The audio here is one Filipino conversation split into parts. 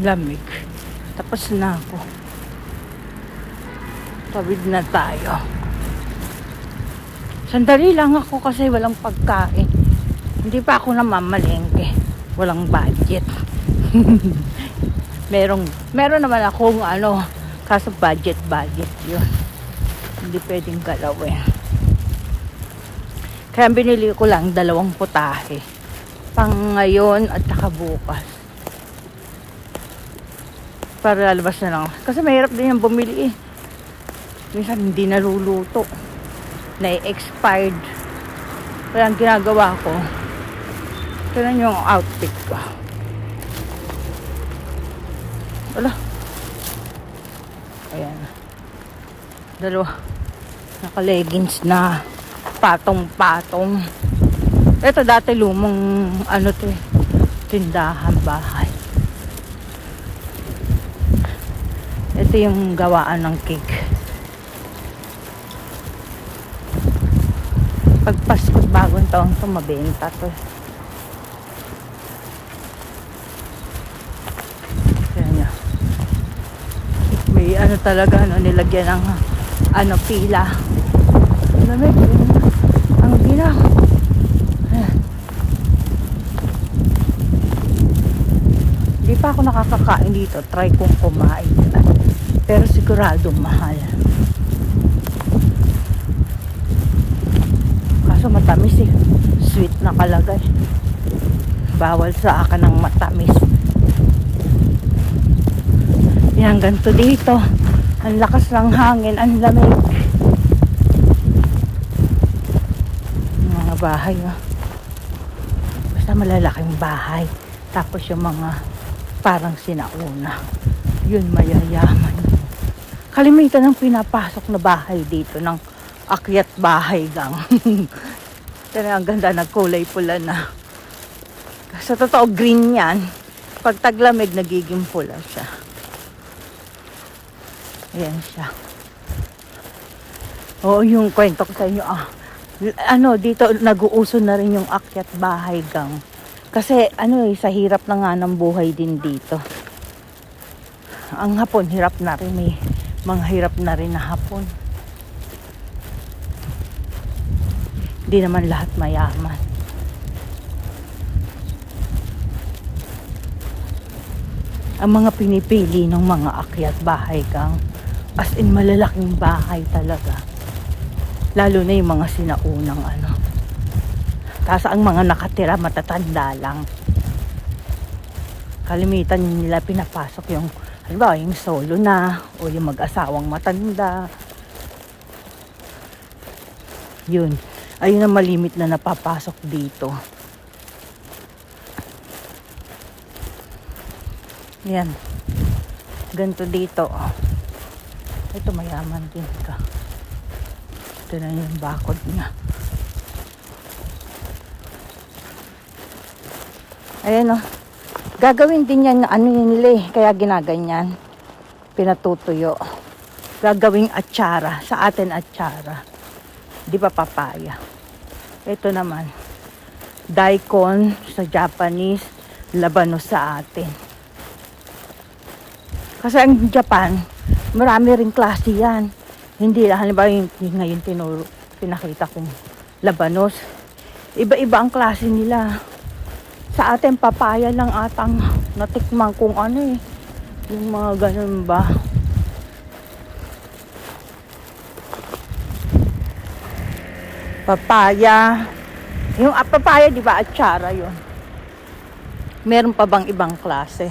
Lamig. Tapos na ako. Tawid na tayo. Sandali lang ako kasi walang pagkain. Hindi pa ako namamalengke. Walang budget. Meron naman akong kaso budget yun. Hindi pwedeng galawin. Kaya binili ko lang 2 putahe. Pang ngayon at saka bukas. Para lalabas na lang. Kasi mahirap din yung bumili eh. Minsan hindi naluluto. Na-expired. Kaya ang ginagawa ko, ito yung outfit ko. Wala. Ayan. 2. Naka-leggings na patong-patong. Ito dati lumang to eh. Tindahan bahay. Ito yung gawaan ng cake. Pag Pasko bagong taon to mabenta to. Yan. May talaga nilagyan ng pila. Lamig. Ang ginaw. Hindi pa ako nakakakain dito. Try kong kumain. Pero siguradong mahal. Kaso matamis eh. Sweet na kalagay. Bawal sa akin ng matamis. Yan, ganito dito. Ang lakas ng hangin. Ang lamig. Mga bahay basta malalaking bahay. Tapos yung mga parang sinauna. Yun mayayaman. Kalimitan ng pinapasok na bahay dito ng akyat bahay gang. Kaya ang ganda, nagkulay pula na. Sa totoo green yan. Pag taglamig nagiging pula siya. Ayan siya. Oo, yung kwento ko sa inyo dito nag-uuso na rin yung akyat bahay gang. Kasi sa hirap na nga ng buhay din dito. Ang hapon hirap na rin, may mga hirap na rin na hapon. Hindi naman lahat mayaman. Ang mga pinipili ng mga akyat bahay gang, as in malalaking bahay talaga. Lalo na yung mga sinaunang Tapos ang mga nakatira matatanda lang. Kalimitan nila pinapasok yung halimbawa yung solo na o yung mag-asawang matanda. Yun. Ayun ang malimit na napapasok dito. Yan. Ganito dito. Ito mayaman din ka. Ito na yung bakod niya. Ayan gagawin din yan yun nila eh. Kaya ginaganyan. Pinatutuyo. Gagawing atsara. Sa atin atsara. Di ba papaya? Ito naman. Daikon sa Japanese. Labanos sa atin. Kasi ang Japan, marami ring klase yan. Hindi lang. Halimbawa yung ngayon pinakita kong labanos. Iba-iba ang klase nila. Sa atin, papaya lang atang natikman kung yung mga ganun ba. Papaya. Yung papaya, di ba, atsara yun. Meron pa bang ibang klase?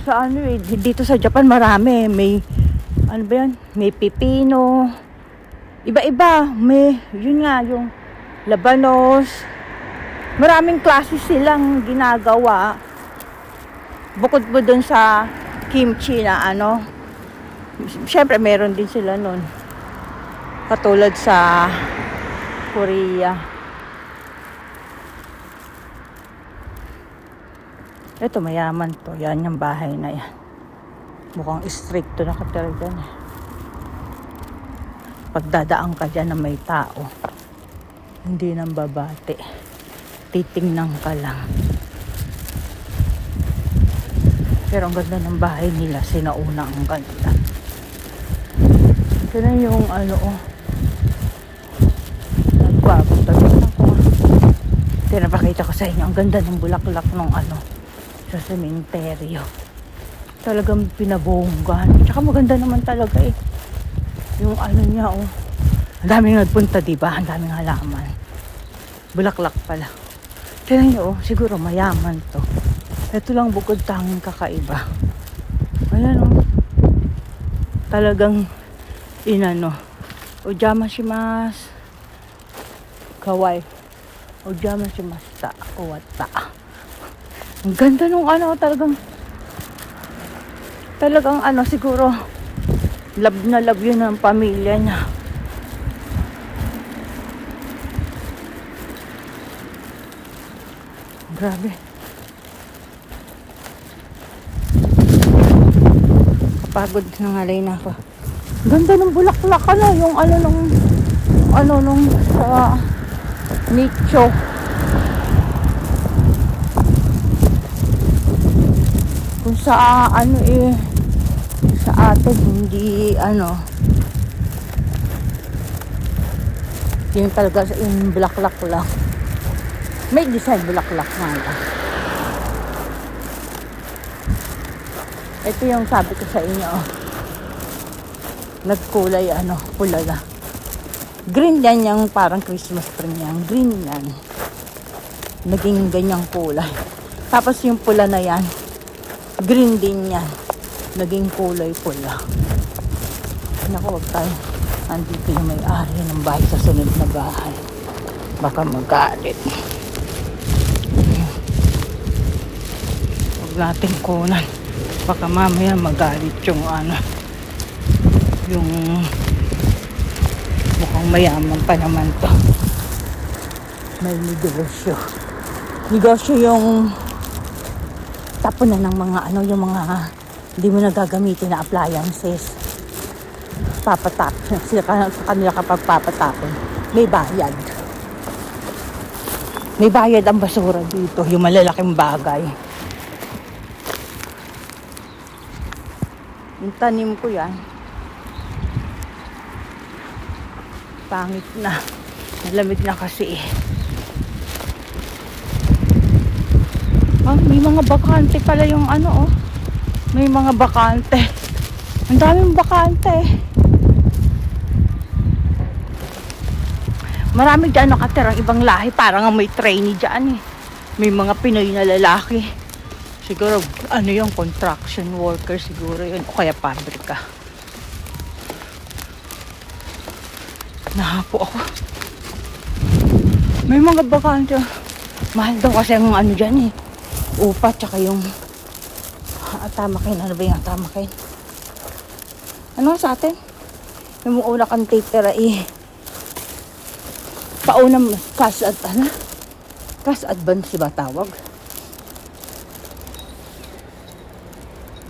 Sa dito sa Japan marami. May, ba yan? May pipino. Iba-iba. May, yun nga, yung labanos. Maraming klase silang ginagawa. Bukod po dun sa kimchi na syempre meron din sila nun. Katulad sa Korea. Ito mayaman to. Yan yung bahay na yan. Mukhang stricto na katira dyan. Pagdadaan ka dyan na may tao. Hindi nang babate. Titingnan ka lang. Pero ang ganda ng bahay nila, sinauna ang ganda. Ito na yung ano, nagbapunta. Tingnan ko. Pinapakita ko sa inyo, ang ganda ng bulaklak ng ano, sa sementeryo. Talagang pinabonggan. Tsaka maganda naman talaga eh. Yung ano niya, oh. Ang daming nagpunta, diba? Ang daming halaman. Bulaklak pala. Tingnan nyo, oh, siguro mayaman to. Ito lang bukod tanging kakaiba. Ayan, oh. Talagang inano. Ojamashimashita. Kawai. Ojamashimashita. Owata. Ang ganda nung ano, talagang ano, siguro love na love yun ng pamilya niya. Grabe. Kapagod na ngalay na ako. Ganda ng bulaklak, ano, yung ano nung sa nicho. Kung sa ano eh, sa atin hindi ano, yung talaga yung bulaklak lang. May design bulaklak nga lang. Ito yung sabi ko sa inyo, oh. Nagkulay ano, pula na. Green yan yung parang Christmas tree yan. Green yan. Naging ganyang kulay. Tapos yung pula na yan, green din yan. Naging kulay pula. Naku, wag tayo. Andito yung may-ari ng bahay sa sunod na bahay. Baka magalit. Huwag natin kunan. Baka mamaya magalit yung ano. Yung mukhang mayaman pa naman to. May negosyo. Negosyo yung tapunan ng mga ano, yung mga hindi mo nagagamitin na appliances. Papatap. Sa kanila kapag papatapon, may bayad. May bayad ang basura dito. Yung malalaking bagay. Yung tanim ko yan. Pangit na. Malamig na kasi eh. Ah, may mga bakante pala yung ano, oh. May mga bakante. Ang daming bakante. Marami dyan nakatirang ibang lahi. Parang may trainee dyan eh. May mga Pinoy na lalaki. Siguro, ano yung construction worker siguro yun. O kaya pabrika. Nahapo ako. May mga bakante. Mahal daw kasi ang ano dyan eh. Upa, tsaka yung atamakin. Ano ba yung atamakin? Ano sa atin? Yung una kang titira eh. Paunang cash at ano? Cash advance ba tawag?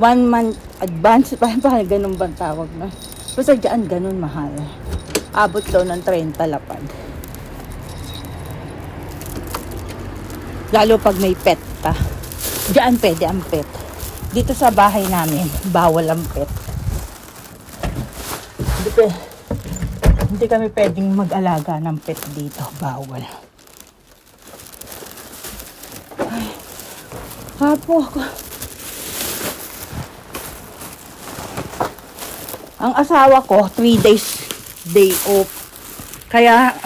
1 month advance. Paano ganun bang tawag na? Basta dyan ganun mahal. Abot daw ng 30 lapad. Lalo pag may pet ka. Diyan pwede ang pet. Dito sa bahay namin, bawal ang pet. Hindi kami pwedeng mag-alaga ng pet dito. Bawal. Ay, hapo ako. Ang asawa ko, 3 days day off. Kaya,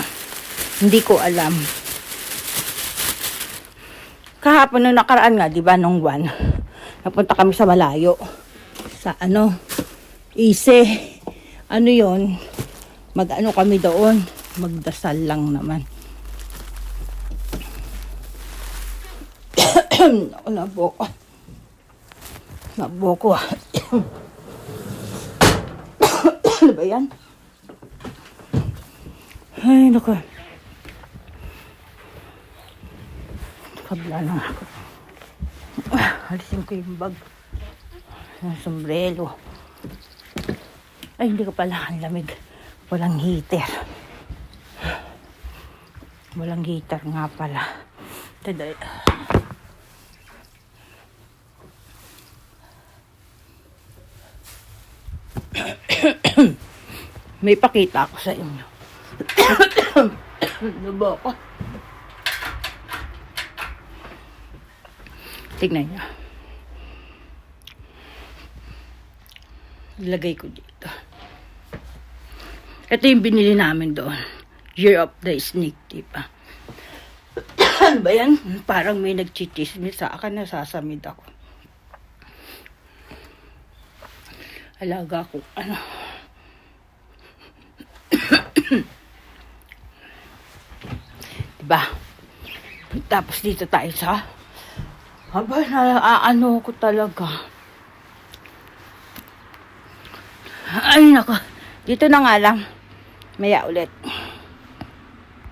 hindi ko alam. Kahapon nung nakaraan nga, di ba, nung 1, napunta kami sa malayo. Sa ano, Ise. Ano yon? Mag-ano kami doon. Magdasal lang naman. Naboko. Naboko. Ano ba yan? Ay, naku. Kabla na ako. Halisin ko yung bag. Yung sombrero. Ay, hindi ko pala. Ang lamig. Walang heater. Walang heater nga pala. Today. May pakita ako sa inyo. Ano ba ako? Tignan niyo. Ilagay ko dito. Ito yung binili namin doon. Year of the Snake, diba? Ano ba yan? Parang may nagchichismis sa akin, nasasamid ako. Alaga ko, ano. Diba? Tapos dito tayo sa aba, naaano ko talaga. Ay, nako. Dito na nga lang. Maya ulit.